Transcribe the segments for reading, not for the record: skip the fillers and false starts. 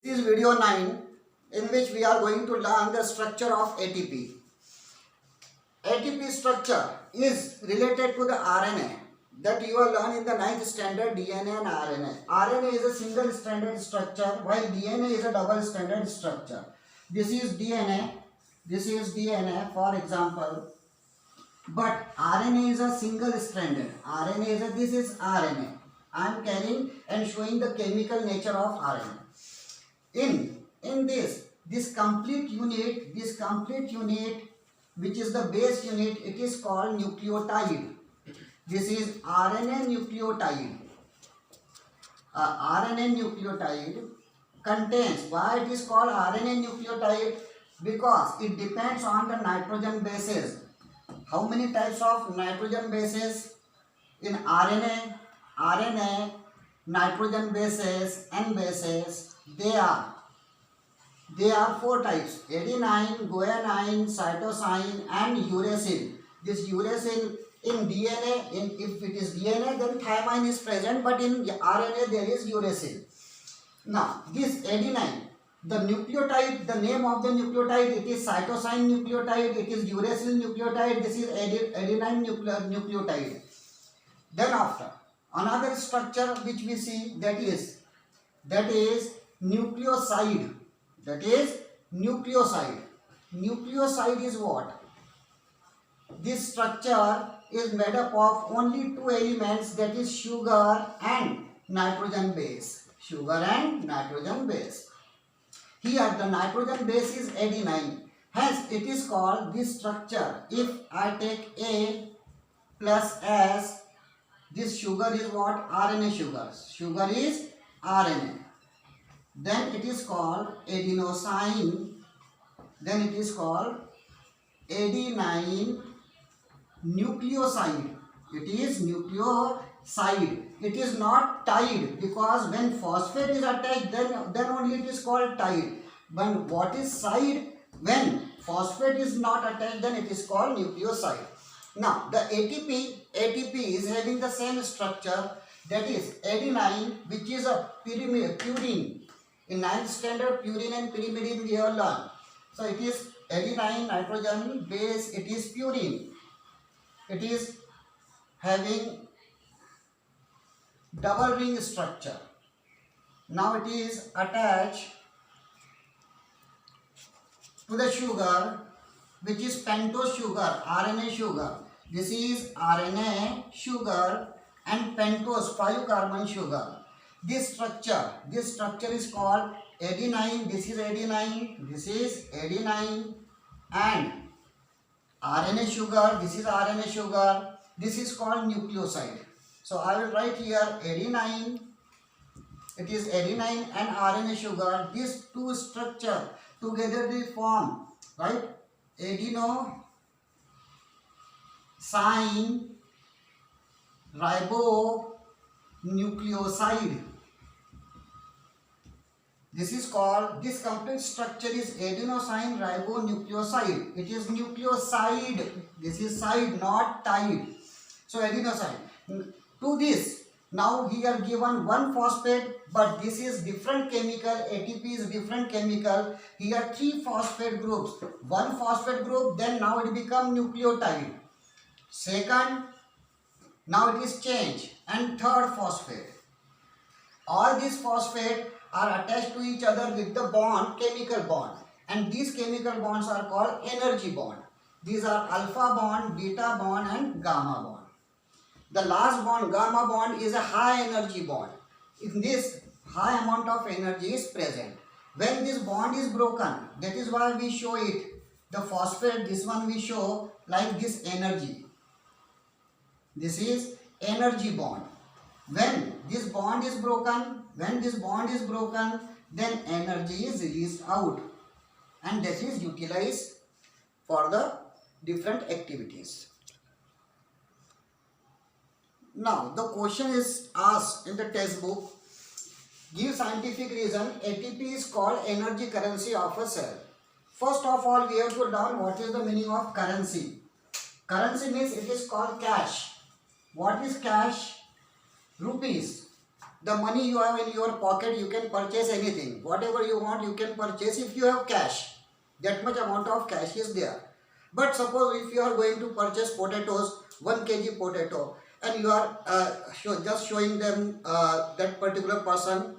This is video 9 in which we are going to learn the structure of ATP. ATP structure is related to the RNA that you will learn in the 9th standard DNA and RNA. RNA is a single stranded structure while DNA is a double stranded structure. This is DNA for example, but RNA is a single stranded. This is RNA. I am carrying and showing the chemical nature of RNA. In this complete unit which is the base unit, it is called nucleotide. This is RNA nucleotide. RNA nucleotide contains, why it is called RNA nucleotide? Because it depends on the nitrogen bases. How many types of nitrogen bases in RNA? Nitrogen bases, N bases, they are 4 types: adenine, guanine, cytosine and uracil. This uracil in DNA, if it is DNA then thymine is present, but in RNA there is uracil. Now this adenine, the nucleotide, the name of the nucleotide, it is cytosine nucleotide, it is uracil nucleotide, this is adenine nucleotide. Then after, another structure which we see, that is nucleoside. Nucleoside is what? This structure is made up of only 2 elements, that is sugar and nitrogen base. Here the nitrogen base is adenine. Hence it is called this structure. If I take A plus S, this sugar is what? RNA sugar. Sugar is RNA. Then it is called adenosine. Then it is called adenine nucleoside. It is nucleoside. It is not tide, because when phosphate is attached, then only it is called tide. But what is side? When phosphate is not attached, then it is called nucleoside. Now the ATP is having the same structure, that is adenine, which is a purine. In 9th standard, purine and pyrimidine we have learned. So it is adenine, nitrogen base, it is purine. It is having double ring structure. Now it is attached to the sugar, which is pentose sugar, RNA sugar. This is RNA sugar and pentose 5-carbon sugar. This structure is called adenine. This is adenine and RNA sugar. This is RNA sugar. This is called nucleoside. So I will write here adenine. It is adenine and RNA sugar. These two structure together they form, right? Adenosine ribonucleoside. This complete structure is adenosine ribonucleoside. It is nucleoside. This is side, not tide. So adenosine. To this, now here given 1 phosphate, but this is different chemical. ATP is different chemical. Here 3 phosphate groups. 1 phosphate group, then now it become nucleotide. Second, now it is changed, and 3rd phosphate. All these phosphate are attached to each other with the bond, chemical bond, and these chemical bonds are called energy bond. These are alpha bond, beta bond and gamma bond. The last bond, gamma bond, is a high energy bond. In this, high amount of energy is present. When this bond is broken, that is why we show it, the phosphate, this one we show like this energy. This is energy bond. When this bond is broken, then energy is released out, and that is utilized for the different activities. Now the question is asked in the textbook, give scientific reason ATP is called energy currency of a cell. First of all, we have to learn what is the meaning of currency. Currency means it is called cash. What is cash? Rupees. The money you have in your pocket, you can purchase anything. Whatever you want, you can purchase if you have cash. That much amount of cash is there. But suppose if you are going to purchase potatoes, 1 kg potato, and you are just showing them that particular person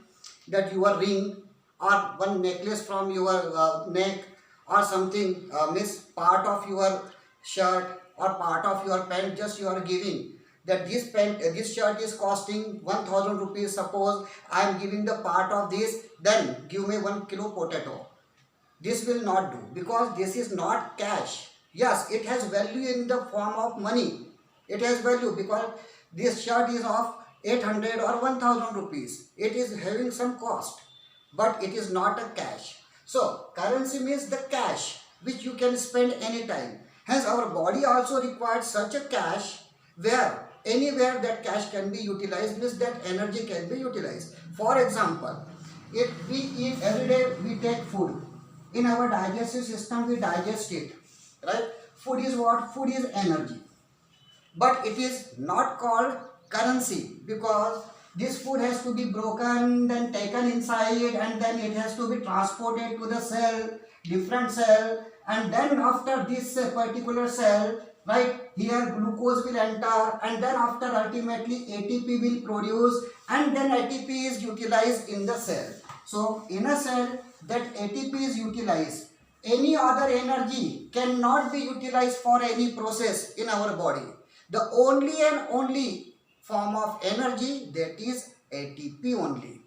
that your ring or one necklace from your neck or something, miss part of your shirt or part of your pant, just you are giving that this pant, this shirt is costing 1000 rupees. Suppose I am giving the part of this, then give me 1 kilo potato. This will not do because this is not cash. Yes, it has value in the form of money. It has value because this shirt is of 800 or 1000 rupees. It is having some cost, but it is not a cash. So currency means the cash which you can spend anytime. Hence our body also requires such a cash where anywhere that cash can be utilized, means that energy can be utilized. For example, if we eat every day, we take food. In our digestive system, we digest it, right? Food is what? Food is energy. But it is not called currency because this food has to be broken, then taken inside, and then it has to be transported to the cell, different cell, and then after this particular cell, right, here glucose will enter, and then after ultimately ATP will produce, and then ATP is utilized in the cell. So in a cell, that ATP is utilized. Any other energy cannot be utilized for any process in our body. The only and only form of energy, that is ATP only.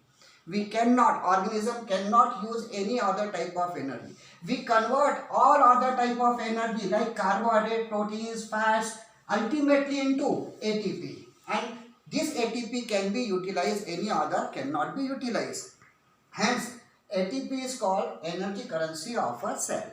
We cannot, organism cannot use any other type of energy. We convert all other type of energy like carbohydrate, proteins, fats ultimately into ATP. And this ATP can be utilized, any other cannot be utilized. Hence, ATP is called energy currency of a cell.